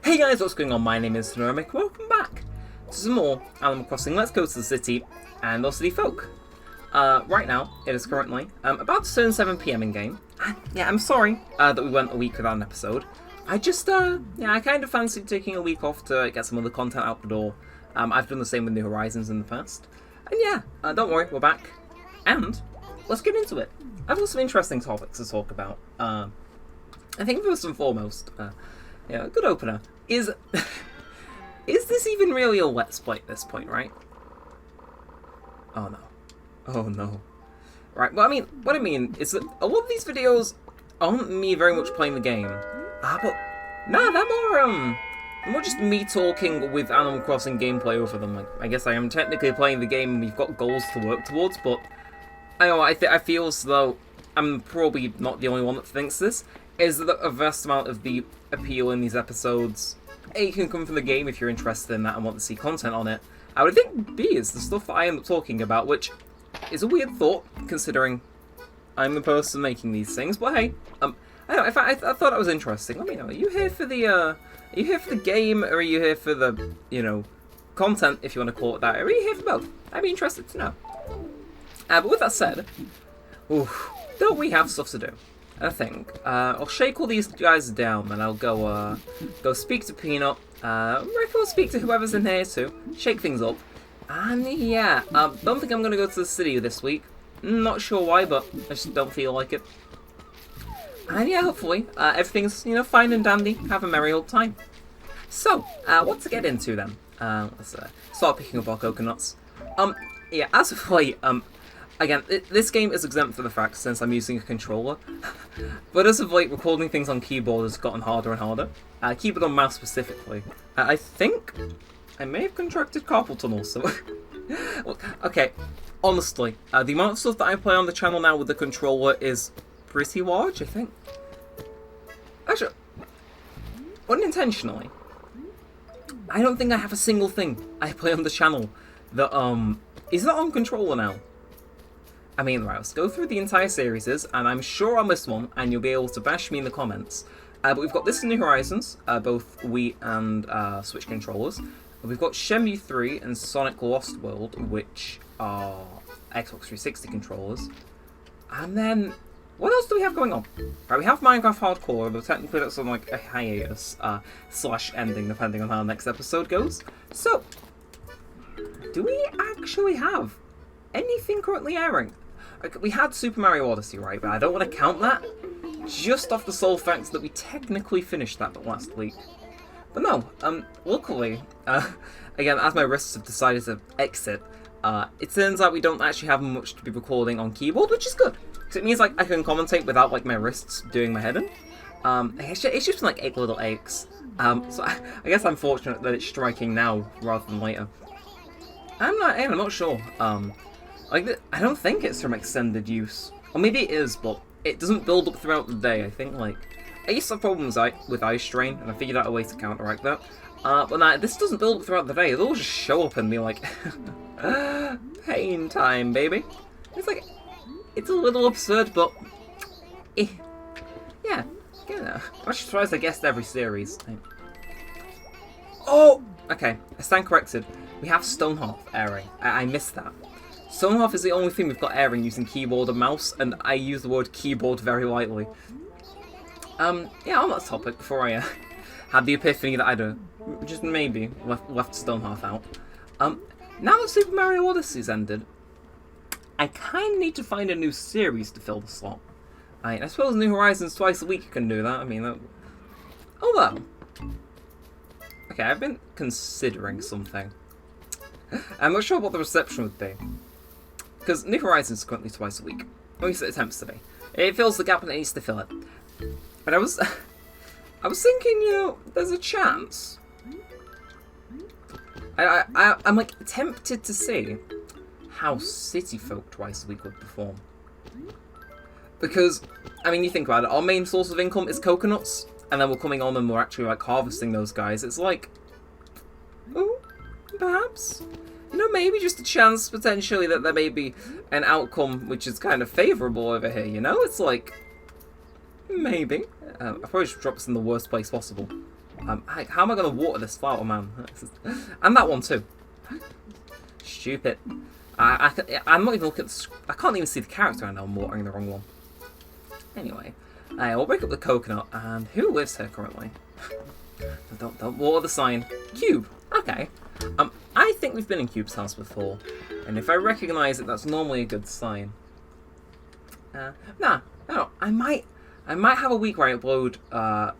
Hey guys, what's going on? My name is Neremik. Welcome back to some more Animal Crossing. Let's go to the city and our city folk. Right now, it is currently about to turn 7 PM in game. And, yeah, I'm sorry that we went a week without an episode. I just, I kind of fancied taking a week off to get some other content out the door. I've done the same with New Horizons in the past. And yeah, don't worry, we're back. And let's get into it. I've got some interesting topics to talk about. I think first and foremost, a good opener is is this even really a Let's Play at this point, right? Oh no. Oh no. Right, well, what I mean is that a lot of these videos aren't me very much playing the game. But nah, they're more just me talking with Animal Crossing gameplay over them. Like, I guess I am technically playing the game and we've got goals to work towards, but I feel as though I'm probably not the only one that thinks this. Is that a vast amount of the appeal in these episodes, A, can come from the game if you're interested in that and want to see content on it. I would think B is the stuff that I end up talking about, which is a weird thought, considering I'm the person making these things, but hey, I thought it was interesting. Let me know, are you here for the game, or are you here for the, content, if you want to call it that, or are you here for both? I'd be interested to know. But with that said, don't we have stuff to do? I think I'll shake all these guys down, and I'll go speak to Peanut. I'll speak to whoever's in here too. Shake things up, and yeah, don't think I'm gonna go to the city this week. Not sure why, but I just don't feel like it. And yeah, hopefully everything's fine and dandy. Have a merry old time. So what to get into then? Let's start picking up our coconuts. Yeah, as of late, again, this game is exempt for the fact since I'm using a controller, but as of late, recording things on keyboard has gotten harder and harder. Keyboard on mouse specifically. I think I may have contracted carpal tunnel, so... Okay, honestly, the amount of stuff that I play on the channel now with the controller is pretty large, I think. Actually, unintentionally, I don't think I have a single thing I play on the channel that, is not on controller now. Right, let's go through the entire series, and I'm sure I'll miss one, and you'll be able to bash me in the comments. But we've got this in New Horizons, both Wii and Switch controllers. We've got Shenmue 3 and Sonic Lost World, which are Xbox 360 controllers. And then, what else do we have going on? Right, we have Minecraft Hardcore, but technically that's on like a hiatus, / ending, depending on how the next episode goes. So, do we actually have anything currently airing? We had Super Mario Odyssey, right? But I don't want to count that, just off the sole fact that we technically finished that last week. But no, luckily, again, as my wrists have decided to exit, it turns out we don't actually have much to be recording on keyboard, which is good. Because it means like I can commentate without like my wrists doing my head in. It's just been like 8 little aches. So I guess I'm fortunate that it's striking now rather than later. I'm not sure. I don't think it's from extended use. Or maybe it is, but it doesn't build up throughout the day. I think, I used to have problems with eye strain, and I figured out a way to counteract that. But nah, this doesn't build up throughout the day. It'll just show up and be like, pain time, baby. It's a little absurd, but, yeah, I'm surprised I guessed every series. Oh! Okay, I stand corrected. We have Stonehearth airing. I missed that. Stonehearth is the only thing we've got airing using keyboard and mouse, and I use the word keyboard very lightly. Yeah, on that topic, before I had the epiphany that I'd just maybe left Stonehearth out. Now that Super Mario Odyssey's ended, I kind of need to find a new series to fill the slot. I suppose New Horizons twice a week can do that. Although, okay, I've been considering something. I'm not sure what the reception would be. Because New Horizons is currently twice a week. At least it attempts to be. It fills the gap and it needs to fill it. But I was thinking, there's a chance. I'm like tempted to see how City Folk twice a week would perform. Because, you think about it, our main source of income is coconuts, and then we're coming on and we're actually harvesting those guys. It's like, oh, perhaps. Maybe just a chance, potentially, that there may be an outcome which is kind of favourable over here, It's like, maybe. I probably should drop this in the worst place possible. How am I going to water this flower, man? And that one too. Stupid. I'm not even looking at I can't even see the character right now. I'm watering the wrong one. Anyway, we'll break up the coconut. And who lives here currently? Don't water the sign. Cube. Okay. I think we've been in Cube's house before, and if I recognise it, that's normally a good sign. No, I might have a week where I upload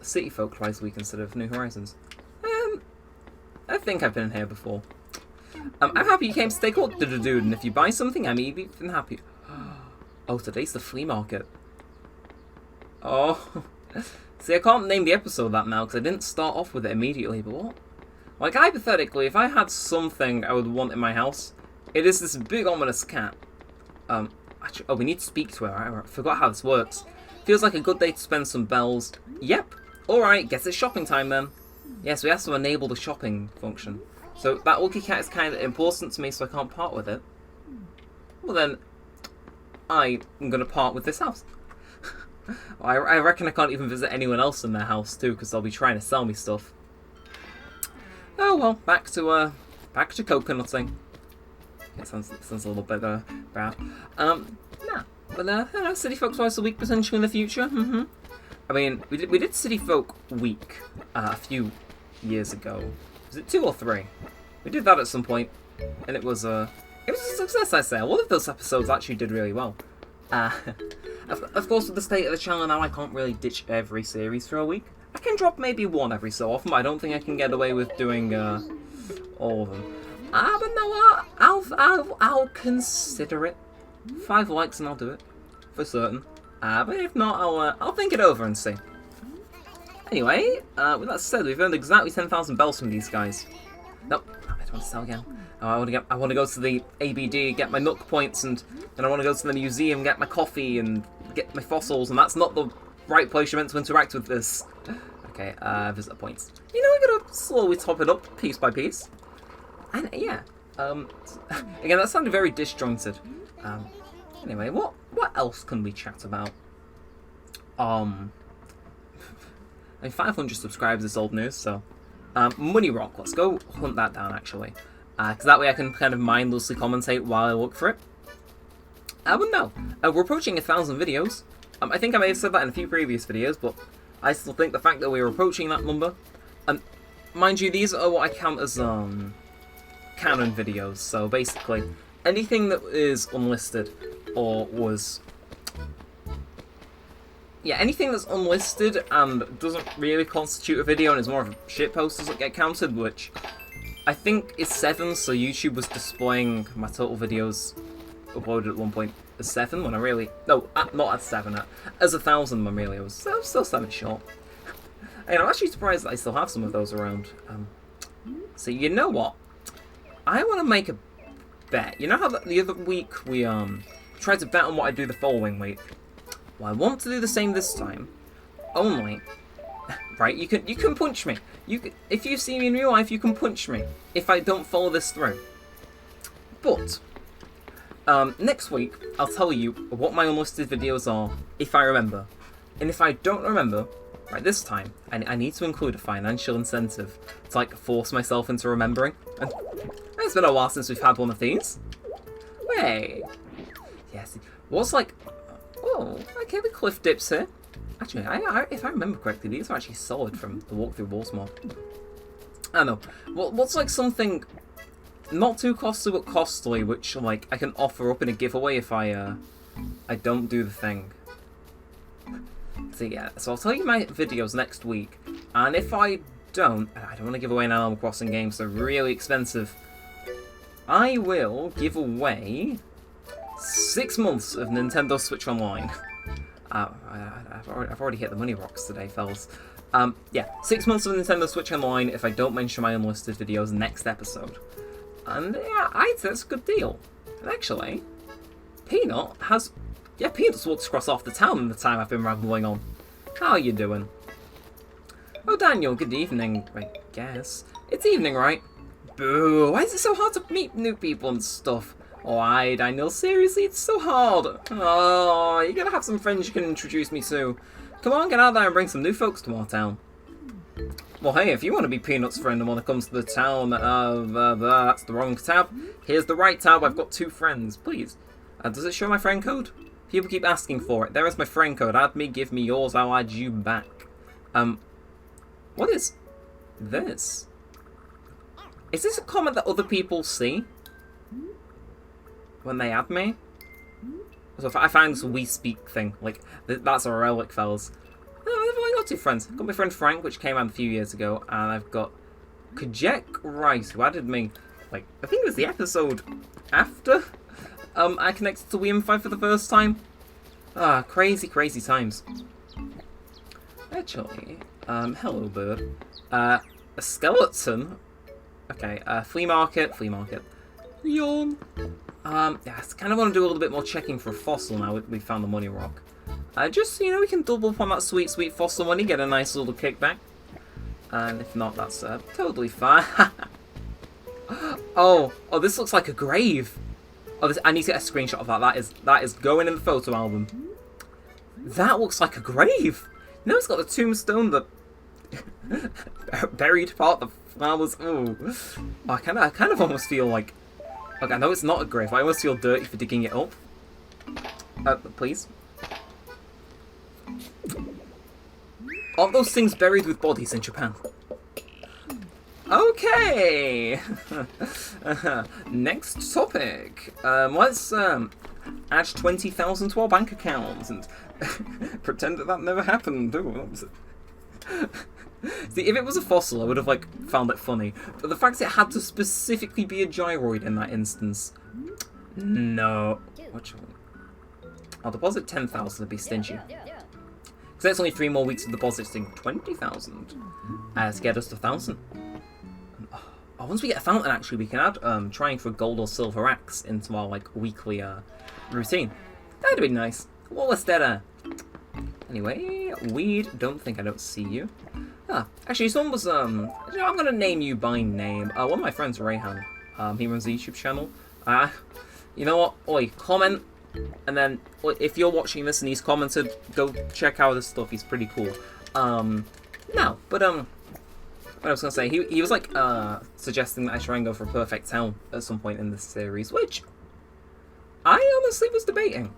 City Folk twice a week instead of New Horizons. I think I've been in here before. I'm happy you came to stay caught, dude, and if you buy something, I'm even happy. Oh, today's the flea market. Oh, see, I can't name the episode that now because I didn't start off with it immediately, but what? Like, hypothetically, if I had something I would want in my house, it is this big ominous cat. Actually, oh, we need to speak to her. I forgot how this works. Feels like a good day to spend some bells. Yep. Alright, guess it's shopping time then. Yes, we have to enable the shopping function. So that lucky cat is kind of important to me, so I can't part with it. Well then, I'm going to part with this house. I reckon I can't even visit anyone else in their house too, because they'll be trying to sell me stuff. Oh well, back to coconutting. It sounds a little bit bad. Nah, but City Folk twice a week potentially in the future. I mean, we did City Folk Week a few years ago. Was it 2 or 3? We did that at some point, and it was a success, I say. One of those episodes actually did really well. Of course, with the state of the channel now, I can't really ditch every series for a week. I can drop maybe one every so often, but I don't think I can get away with doing all of them. But no, I'll consider it. 5 likes and I'll do it for certain. But if not, I'll think it over and see. Anyway, with that said, we've earned exactly 10,000 bells from these guys. Nope, I don't want to sell again. I want to go to the ABD, get my Nook points, and I want to go to the museum, get my coffee, and get my fossils, and that's not the right place you're meant to interact with this. Okay, visitor points. You know, we're gonna slowly top it up, piece by piece. And yeah, again, that sounded very disjointed. Anyway, what else can we chat about? I mean, 500 subscribers is old news, so... Money Rock, let's go hunt that down, actually. Because that way I can kind of mindlessly commentate while I look for it. But no, we're approaching 1,000 videos. I think I may have said that in a few previous videos, but I still think the fact that we're approaching that number... mind you, these are what I count as, canon videos, so basically, anything that is unlisted, or was... Yeah, anything that's unlisted and doesn't really constitute a video and is more of a shitpost doesn't get counted, which I think is 7, so YouTube was displaying my total videos uploaded at one point as 7 when I really... No, not at 7, as 1,000 when really I was still 7 short. And I'm actually surprised that I still have some of those around. So you know what? I want to make a bet. You know how the other week we tried to bet on what I'd do the following week? Well, I want to do the same this time. Only, right? You can punch me. If you see me in real life, you can punch me if I don't follow this through. But next week I'll tell you what my unlisted videos are if I remember, and if I don't remember, right this time I need to include a financial incentive to like force myself into remembering. And it's been a while since we've had one of these. Wait, yes, what's like? Oh, okay, the cliff dips here. Actually, if I remember correctly, these are actually solid from the walkthrough walls mod. I don't know. What's like something not too costly but costly, which like I can offer up in a giveaway if I don't do the thing. So yeah, so I'll tell you my videos next week, and if I don't want to give away an Animal Crossing game, so they're really expensive. I will give away 6 months of Nintendo Switch Online. I've already hit the money rocks today, fellas. Yeah, 6 months of Nintendo Switch Online if I don't mention my unlisted videos next episode. And yeah, I'd say that's a good deal. And actually, Peanut has... Yeah, Peanut's walked across half the town in the time I've been rambling on. How are you doing? Oh, Daniel, good evening, I guess. It's evening, right? Boo, why is it so hard to meet new people and stuff? Why, Daniel, seriously, it's so hard. Oh, you're gonna have some friends you can introduce me to. Come on, get out there and bring some new folks to our town. Well, hey, if you want to be Peanut's friend when it comes to the town, that's the wrong tab. Here's the right tab. I've got 2 friends. Please. Does it show my friend code? People keep asking for it. There is my friend code. Add me, give me yours. I'll add you back. What is this? Is this a comment that other people see when they add me? So if I find this we speak thing, like, that's a relic, fellas. Oh, I've only got 2 friends. I've got my friend Frank, which came out a few years ago, and I've got Kajek Rice, who added me, like, I think it was the episode after I connected to WeM5 for the first time. Crazy, crazy times. Actually, hello, bird. A skeleton. Okay, flea market. Yawn. Yeah, I kind of want to do a little bit more checking for a fossil now we found the money rock. Just so you know, we can double up on that sweet, sweet fossil money, get a nice little kickback. And if not, that's totally fine. Oh, this looks like a grave. Oh, I need to get a screenshot of that. That is going in the photo album. That looks like a grave. You know, it's got the tombstone, the buried part, the flowers. Ooh. I kind of almost feel like. Okay, I know it's not a grave. I almost feel dirty for digging it up. Please. Aren't those things buried with bodies in Japan? Okay! Next topic. Let's add 20,000 to our bank account and pretend that never happened. Ooh, see, if it was a fossil, I would have, like, found it funny. But the fact it had to specifically be a gyroid in that instance... No. I'll deposit 10,000 to be stingy. Because that's only 3 more weeks of depositing 20,000 to get us to 1,000. Once we get a fountain, actually, we can add trying for gold or silver axe into our, like, weekly routine. That'd be nice. What was that? Anyway, weed. Don't see you. Actually, someone was, I'm gonna name you by name. One of my friends, Rayhan, he runs a YouTube channel. You know what? Oi, comment, and then, if you're watching this and he's commented, go check out his stuff, he's pretty cool. What I was gonna say, he was, like, suggesting that I try and go for a perfect town at some point in this series, which I honestly was debating.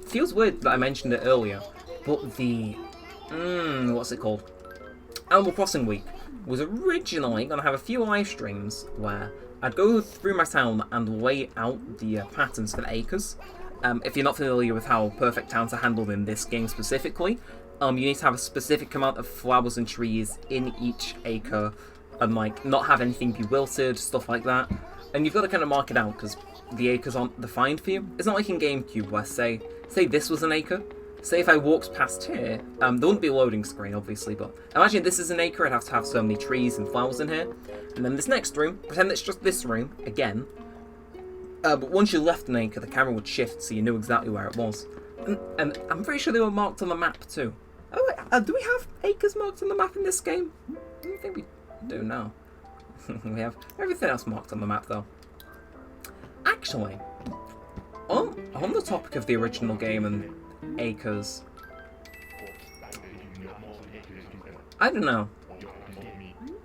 Feels weird that I mentioned it earlier, but the, what's it called? Animal Crossing Week was originally going to have a few live streams where I'd go through my town and lay out the patterns for the acres. If you're not familiar with how perfect towns are handled in this game specifically, you need to have a specific amount of flowers and trees in each acre and, like, not have anything be wilted, stuff like that. And you've got to kind of mark it out because the acres aren't defined for you. It's not like in GameCube where, say this was an acre. Say if I walked past here, there wouldn't be a loading screen, obviously, but imagine this is an acre, I'd have to have so many trees and flowers in here. And then this next room, pretend it's just this room, again. But once you left an acre, the camera would shift so you knew exactly where it was. And I'm pretty sure they were marked on the map, too. Oh, wait, do we have acres marked on the map in this game? I don't think we do now. We have everything else marked on the map, though. Actually, on the topic of the original game and acres, I don't know.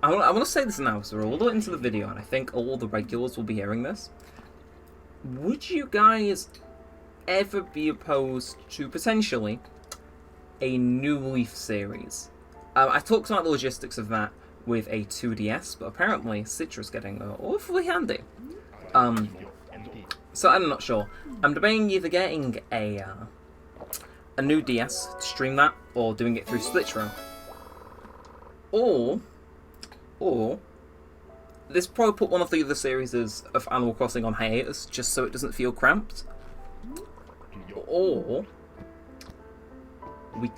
I want to say this now, because we're all the way into the video, and I think all the regulars will be hearing this. Would you guys ever be opposed to, potentially, a New Leaf series? I talked about the logistics of that with a 2DS, but apparently Citra's getting awfully handy. So I'm not sure. I'm debating either getting a new DS to stream that, or doing it through Splitro. Or this probably put one of the other series of Animal Crossing on hiatus, just so it doesn't feel cramped. Or we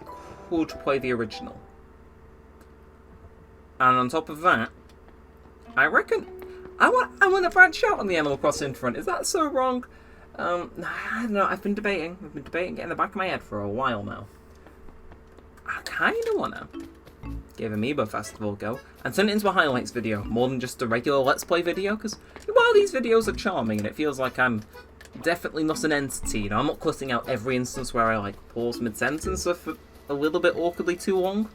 could play the original. And on top of that, I reckon I want to branch out on the Animal Crossing front. Is that so wrong? I don't know. I've been debating getting in the back of my head for a while now. I kind of want to give Amiibo Festival a go and turn it into a highlights video more than just a regular Let's Play video, because while these videos are charming and it feels like I'm definitely not an entity, you know, I'm not cutting out every instance where I, like, pause mid-sentence for a little bit awkwardly too long.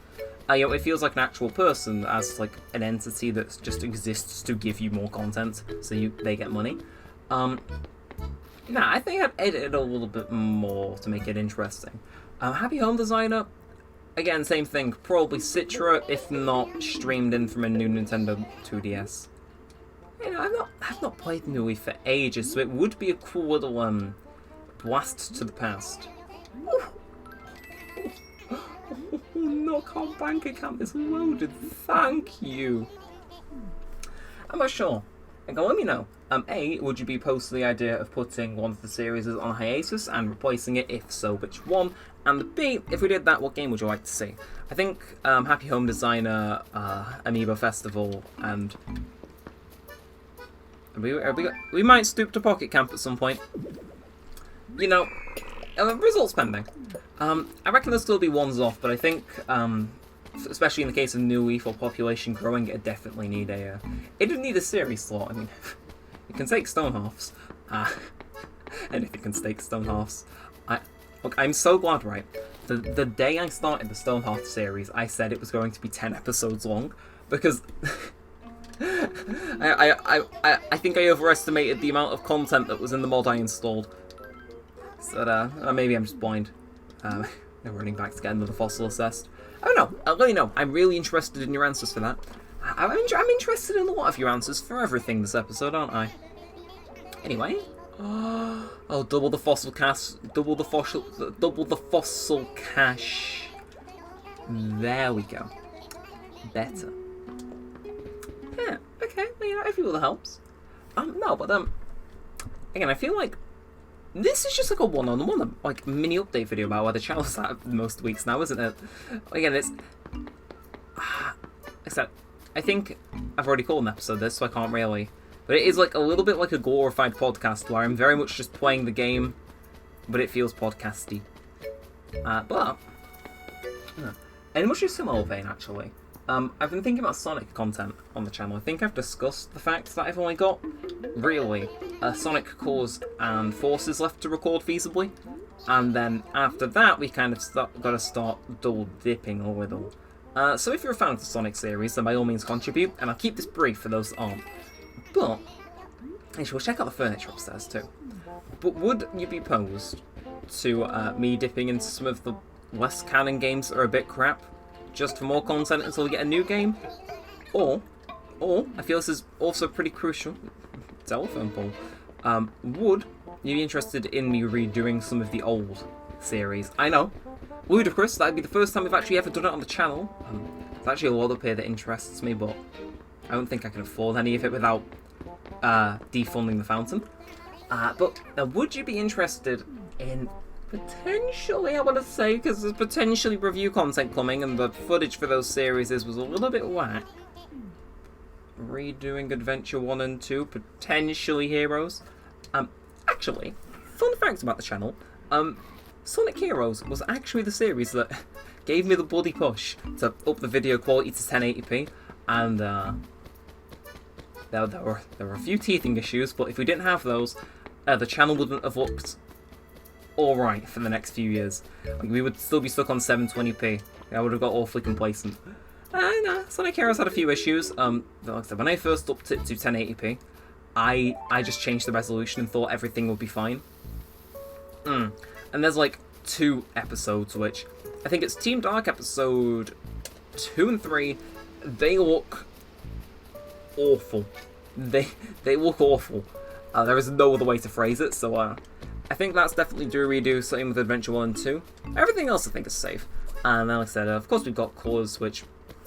it feels like an actual person as like an entity that just exists to give you more content, so they get money. I think I'd edit it a little bit more to make it interesting. Happy Home Designer, again, same thing. Probably Citra, if not streamed in from a new Nintendo 2DS. I've not played Nui for ages, so it would be a cool little blast to the past. Look, our bank account is loaded. Thank you. I'm not sure. Let me know. A, would you be opposed to the idea of putting one of the series on hiatus and replacing it? If so, which one? And B, if we did that, what game would you like to see? I think Happy Home Designer, Amiibo Festival, and we might stoop to Pocket Camp at some point. Results pending. I reckon there'll still be ones off, but I think, especially in the case of Nui, for population growing, it definitely need it didn't need a series slot. I mean, it can take Stonehalves. Anything can take Stonehalves. Look, I'm so glad, right? The day I started the Stonehalf series, I said it was going to be 10 episodes long, because I think I overestimated the amount of content that was in the mod I installed. So maybe I'm just blind. They're running back to get another fossil assessed. Oh no, let me know. I'm really interested in your answers for that. I'm interested in a lot of your answers for everything this episode, aren't I? Anyway, double the fossil cash, double the fossil cash. There we go. Better. Yeah. Okay. Well, I feel that helps. No, but again, I feel like this is just like a one-on-one, like mini update video about where the channel's at most weeks now, isn't it? Again, except I think I've already called an episode this, so I can't really. But it is like a little bit like a glorified podcast where I'm very much just playing the game, but it feels podcasty. In much a similar vein, actually, I've been thinking about Sonic content on the channel. I think I've discussed the fact that I've only got, really, Sonic Cores and Forces left to record feasibly. And then after that, we kind of got to start double dipping a little. So if you're a fan of the Sonic series, then by all means contribute, and I'll keep this brief for those that aren't. But, actually, we'll check out the furniture upstairs too. But would you be opposed to me dipping into some of the less canon games that are a bit crap, just for more content until we get a new game? Or I feel this is also pretty crucial, telephone poll, would you be interested in me redoing some of the old series? I know, ludicrous, that'd be the first time we've actually ever done it on the channel. It's actually a lot up here that interests me, but I don't think I can afford any of it without defunding the fountain. But would you be interested in potentially, I want to say, because there's potentially review content coming and the footage for those series was a little bit whack, redoing Adventure 1 and 2, potentially Heroes. Actually, fun fact about the channel, Sonic Heroes was actually the series that gave me the bloody push to up the video quality to 1080p, and there were a few teething issues, but if we didn't have those, the channel wouldn't have looked alright for the next few years. Like, we would still be stuck on 720p. I would have got awfully complacent. No, Sonic Heroes had a few issues. Like I said, when I first upped it to 1080p, I just changed the resolution and thought everything would be fine. And there's like 2 episodes, which I think it's Team Dark episode 2 and 3. They look awful. They look awful. There is no other way to phrase it, so I think that's definitely due redo, same with Adventure 1 and 2. Everything else I think is safe. And like I said, of course we've got Cores, which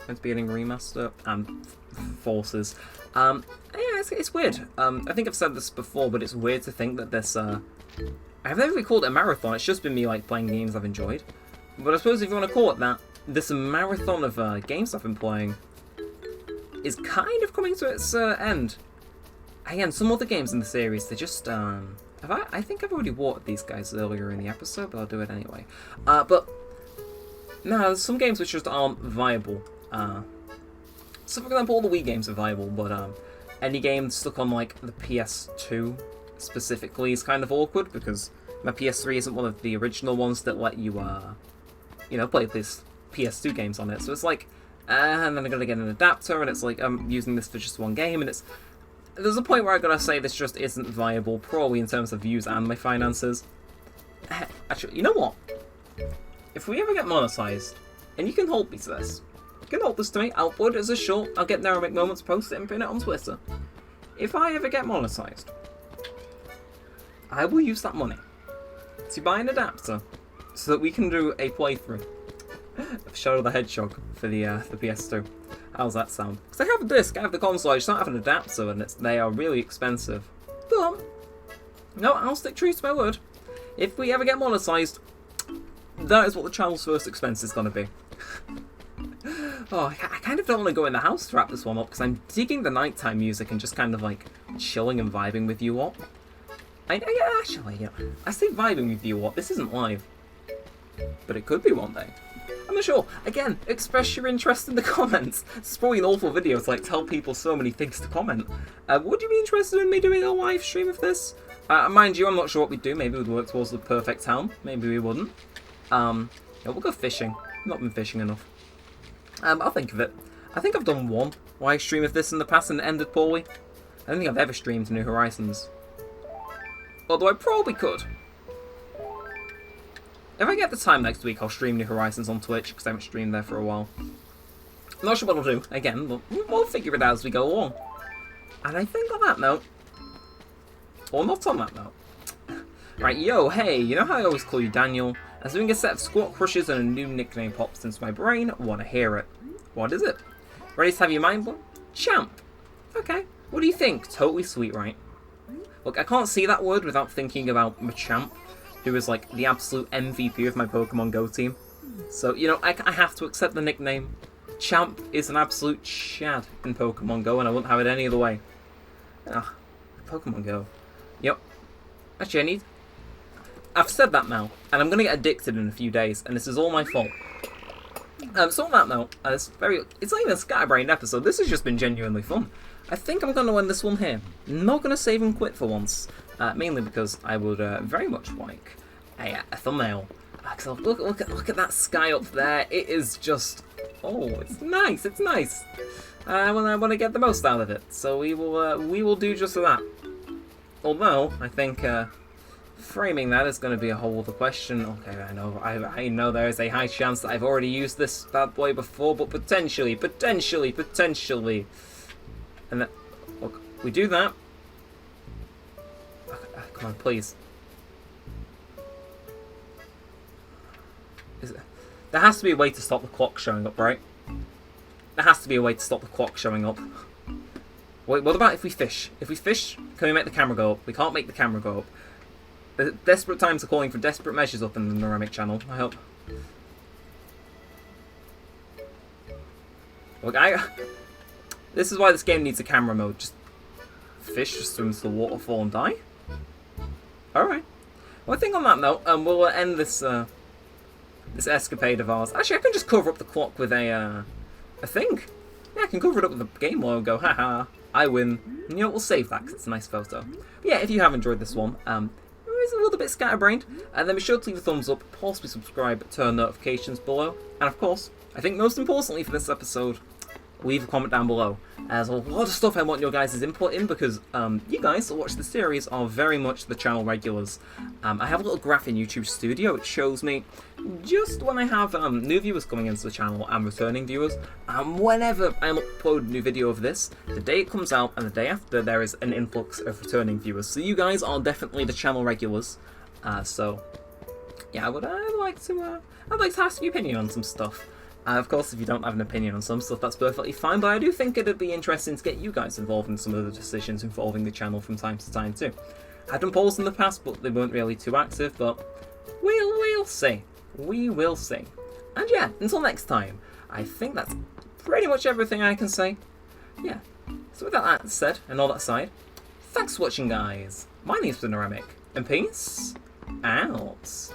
is getting remaster, and Forces. Yeah, it's weird. I think I've said this before, but it's weird to think that this, I've never really called it a marathon, it's just been me like playing games I've enjoyed. But I suppose if you want to call it that, this marathon of games I've been playing is kind of coming to its end. Again, some other games in the series, they just, I think I've already watered these guys earlier in the episode, but I'll do it anyway. But no, there's some games which just aren't viable. So for example, all the Wii games are viable, but any game stuck on like the PS2 specifically is kind of awkward, because my PS3 isn't one of the original ones that let you, play this PS2 games on it. So it's like, and then I gotta get an adapter, and it's like I'm using this for just one game, and there's a point where I gotta say this just isn't viable, probably in terms of views and my finances. Actually, you know what? If we ever get monetized, and you can hold me to this, you can hold this to me, I'll put it as a short, I'll get Neremik moments, post it and pin it on Twitter. If I ever get monetized, I will use that money to buy an adapter so that we can do a playthrough of Shadow the Hedgehog for the PS2. How's that sound? Because I have a disc, I have the console, I just don't have an adapter, and they are really expensive. But no, I'll stick true to my word. If we ever get monetized, that is what the channel's first expense is going to be. Oh, I kind of don't want to go in the house to wrap this one up, because I'm digging the nighttime music and just kind of like chilling and vibing with you all. Actually, you know, I say vibing with you all, this isn't live. But it could be one day. I'm not sure. Again, express your interest in the comments. It's probably an awful video to like tell people so many things to comment. Would you be interested in me doing a live stream of this? Mind you, I'm not sure what we'd do. Maybe we'd work towards the perfect town. Maybe we wouldn't. Yeah, we'll go fishing. I've not been fishing enough. I'll think of it. I think I've done one live stream of this in the past and it ended poorly. I don't think I've ever streamed New Horizons. Although I probably could. If I get the time next week, I'll stream New Horizons on Twitch, because I haven't streamed there for a while. I'm not sure what I'll do. Again, we'll figure it out as we go along. And I think on that note, or not on that note. Right, yo, hey, you know how I always call you Daniel? As doing a set of squat crushes and a new nickname pops into my brain, wanna hear it. What is it? Ready to have your mind blown? Champ. Okay, what do you think? Totally sweet, right? Look, I can't see that word without thinking about Machamp, who is like the absolute MVP of my Pokemon Go team. So, you know, I have to accept the nickname. Champ is an absolute chad in Pokemon Go, and I wouldn't have it any other way. Ah, Pokemon Go. Yep. Actually, I've said that now, and I'm going to get addicted in a few days, and this is all my fault. So on that note, it's not even a scatterbrained episode, this has just been genuinely fun. I think I'm going to end this one here. Not going to save and quit for once, mainly because I would very much like a thumbnail. Look at that sky up there, it is just, oh, it's nice, it's nice. I want to get the most out of it, so we will do just that. Although, I think framing that is going to be a whole other question. Okay, I know there is a high chance that I've already used this bad boy before, but potentially. And then, look, we do that. Come on, please. There has to be a way to stop the clock showing up, right? There has to be a way to stop the clock showing up. Wait, what about if we fish? If we fish, can we make the camera go up? We can't make the camera go up. The desperate times are calling for desperate measures up in the Neremik channel, I hope. Look, this is why this game needs a camera mode. Just fish just swim into the waterfall and die? Alright. Well, I think on that note, we'll end this this escapade of ours. Actually, I can just cover up the clock with a thing. Yeah, I can cover it up with the game logo. Haha, I win. And you know, we'll save that because it's a nice photo. But yeah, if you have enjoyed this one, it's a little bit scatterbrained, and then be sure to leave a thumbs up, possibly subscribe, turn notifications below, and of course, I think most importantly for this episode, leave a comment down below. There's a lot of stuff I want your guys' input in, because you guys that watch the series are very much the channel regulars. I have a little graph in YouTube Studio, which shows me just when I have new viewers coming into the channel and returning viewers, and whenever I upload a new video of this, the day it comes out and the day after, there is an influx of returning viewers. So you guys are definitely the channel regulars. So yeah, I'd like to ask your opinion on some stuff. Of course, if you don't have an opinion on some stuff, that's perfectly fine, but I do think it'd be interesting to get you guys involved in some of the decisions involving the channel from time to time too. I've done polls in the past, but they weren't really too active, but we'll see. We will see. And yeah, until next time, I think that's pretty much everything I can say. Yeah, so with that said, and all that aside, thanks for watching, guys. My name's Neremik, and peace out.